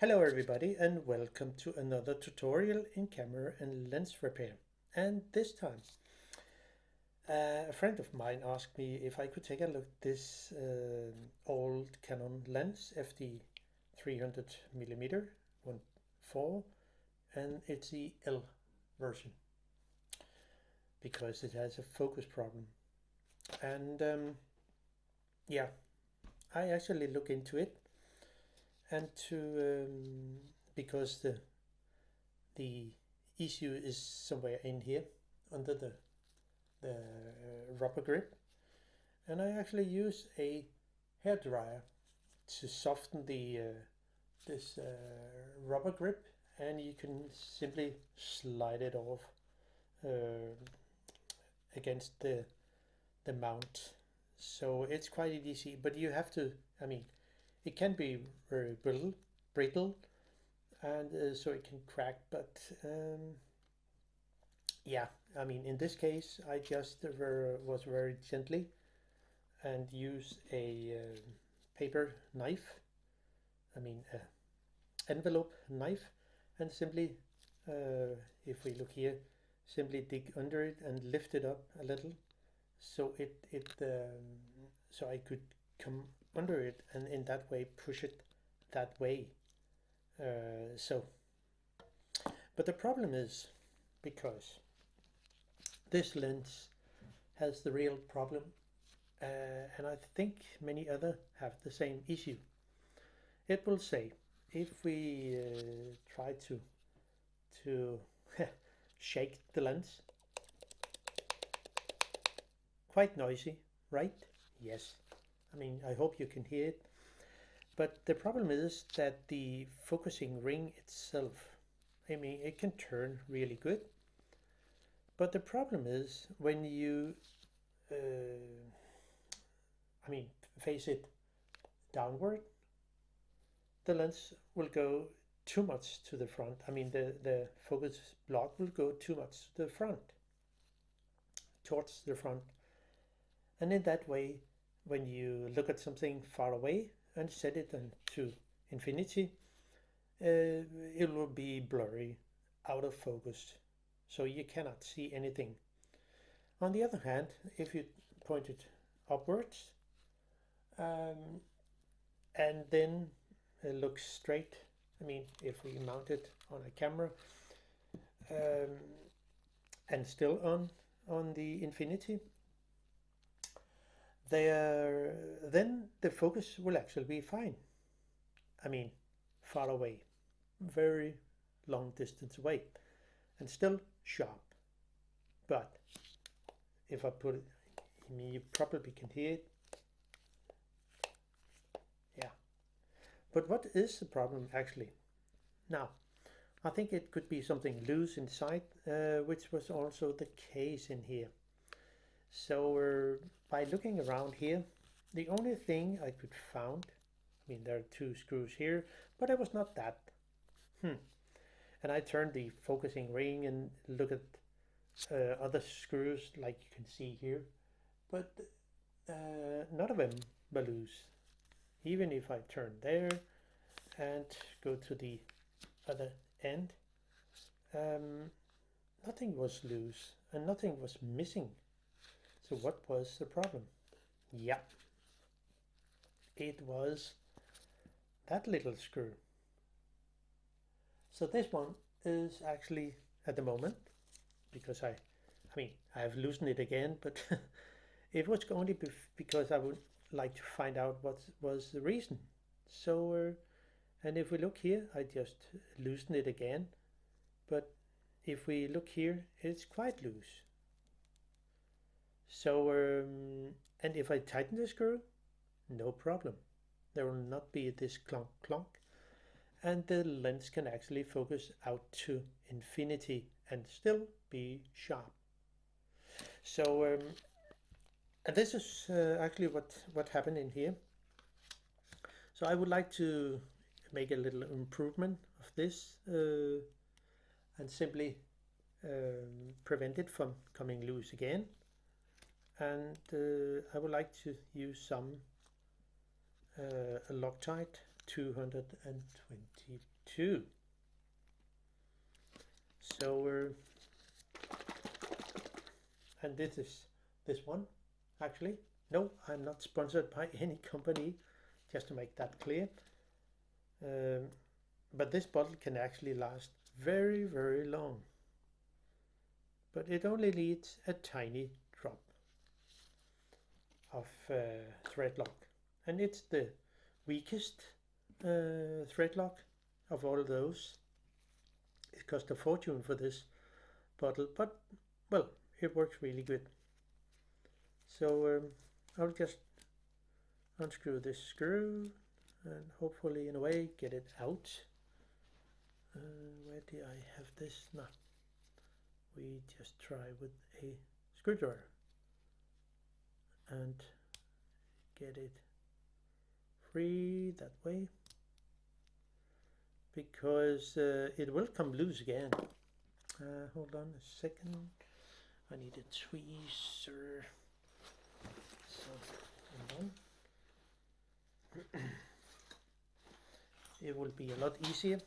Hello everybody and welcome to another tutorial in camera and lens repair. And this time a friend of mine asked me if I could take a look at this old Canon Lens FD 300mm 1.4, and it's the L version because it has a focus problem. And yeah, I actually look into it and because the issue is somewhere in here under the rubber grip, and I actually use a hairdryer to soften the this rubber grip, and you can simply slide it off uh, against the mount. So it's quite easy, but you have to, it can be very brittle, and so it can crack, but yeah, in this case, I just was very gently and used a paper knife, envelope knife, and simply, if we look here, simply dig under it and lift it up a little, so so I could come under it and in that way push it that way. But the problem is because this lens has the real problem, and I think many other have the same issue. It will say if we try to shake the lens, quite noisy, right? Yes. I hope you can hear it. But the problem is that the focusing ring itself, it can turn really good. But the problem is when you face it downward, the lens will go too much to the front. The focus block will go too much to the front, towards the front. And in that way, when you look at something far away and set it to infinity, it will be blurry, out of focus, so you cannot see anything. On the other hand, if you point it upwards, and then look straight, if we mount it on a camera, and still on the infinity, then the focus will actually be fine. Far away, very long distance away, and still sharp. But if I put it, you probably can hear it. Yeah. But what is the problem actually? Now, I think it could be something loose inside, which was also the case in here. So by looking around here, the only thing I could find, there are two screws here, but it was not that. And I turned the focusing ring and look at other screws like you can see here, but none of them were loose. Even if I turn there and go to the other end, nothing was loose and nothing was missing. So what was the problem? Yeah, it was that little screw. So this one is actually at the moment, because I have loosened it again, but it was only because I would like to find out what was the reason. So and if we look here, I just loosened it again, but if we look here, it's quite loose. So and if I tighten the screw, no problem. There will not be this clunk clunk, and the lens can actually focus out to infinity and still be sharp. So and this is actually what happened in here. So I would like to make a little improvement of this and simply prevent it from coming loose again. And I would like to use some Loctite 222. So and this is this one actually. No, I'm not sponsored by any company, just to make that clear. But this bottle can actually last very, very long. But it only needs a tiny drop of thread lock. And it's the weakest thread lock of all those. It cost a fortune for this bottle, but well, it works really good. So I'll just unscrew this screw and hopefully in a way get it out. Where do I have this? No, we just try with a screwdriver and get it free that way, because it will come loose again. Hold on a second, I need a tweezer. So hold on. It will be a lot easier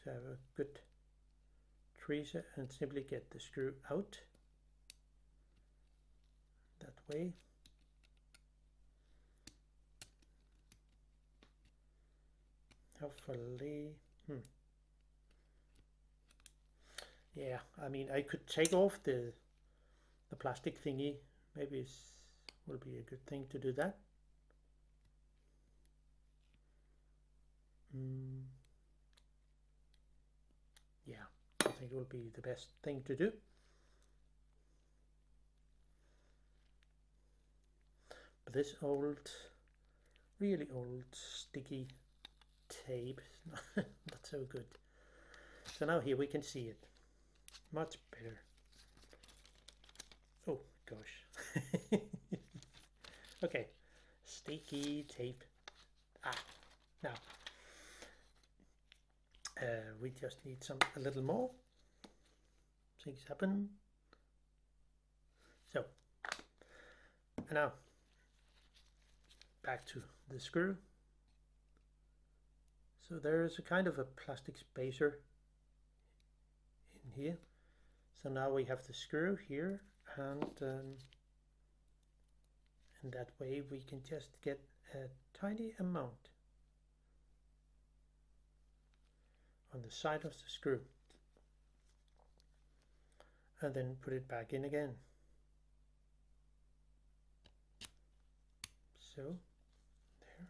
to have a good tweezer and simply get the screw out that way. Hopefully, yeah, I mean, I could take off the plastic thingy. Maybe it will be a good thing to do that. Yeah, I think it will be the best thing to do. But this old, really old sticky tape is not so good. So now here we can see it much better. Oh gosh. Okay, sticky tape. Now we just need a little more. Things happen. So, and now back to the screw. So there is a kind of a plastic spacer in here. So now we have the screw here, and that way we can just get a tiny amount on the side of the screw and then put it back in again. So there,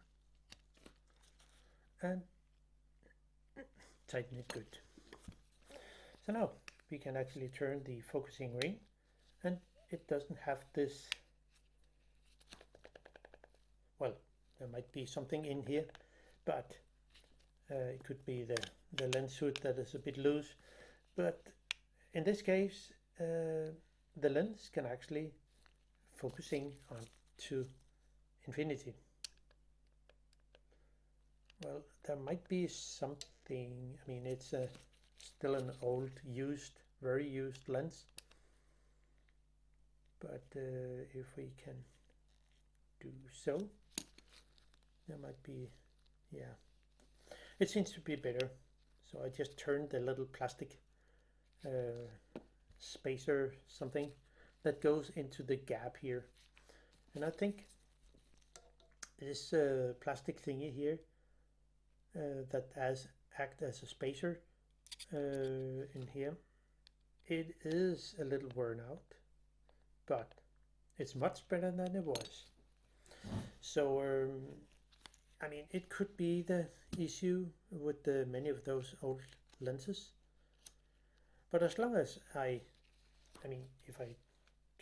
and tighten it good. So now we can actually turn the focusing ring, and it doesn't have this, well, there might be something in here, but it could be the lens hood that is a bit loose. But in this case, the lens can actually focusing on to infinity. Well, there might be something. I mean, it's still an old, used, very used lens. But if we can do so, there might be, yeah. It seems to be better. So I just turned the little plastic spacer something that goes into the gap here. And I think this plastic thingy here that act as a spacer in here, it is a little worn out, but it's much better than it was. So I mean, it could be the issue with many of those old lenses, but as long as I mean, if I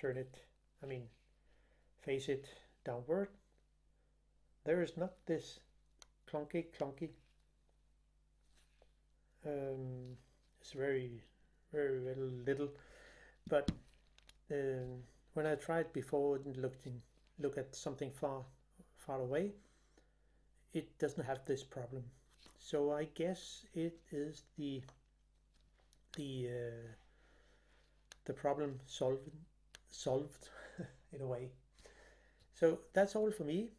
turn it, I mean, face it downward, there is not this clunky. It's very little, but when I tried before and look at something far away, it doesn't have this problem. So I guess it is the problem solved in a way. So that's all for me.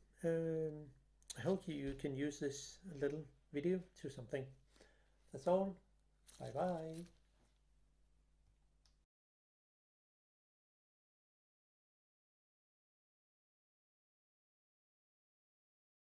I hope you can use this little video to something. That's all. Bye bye.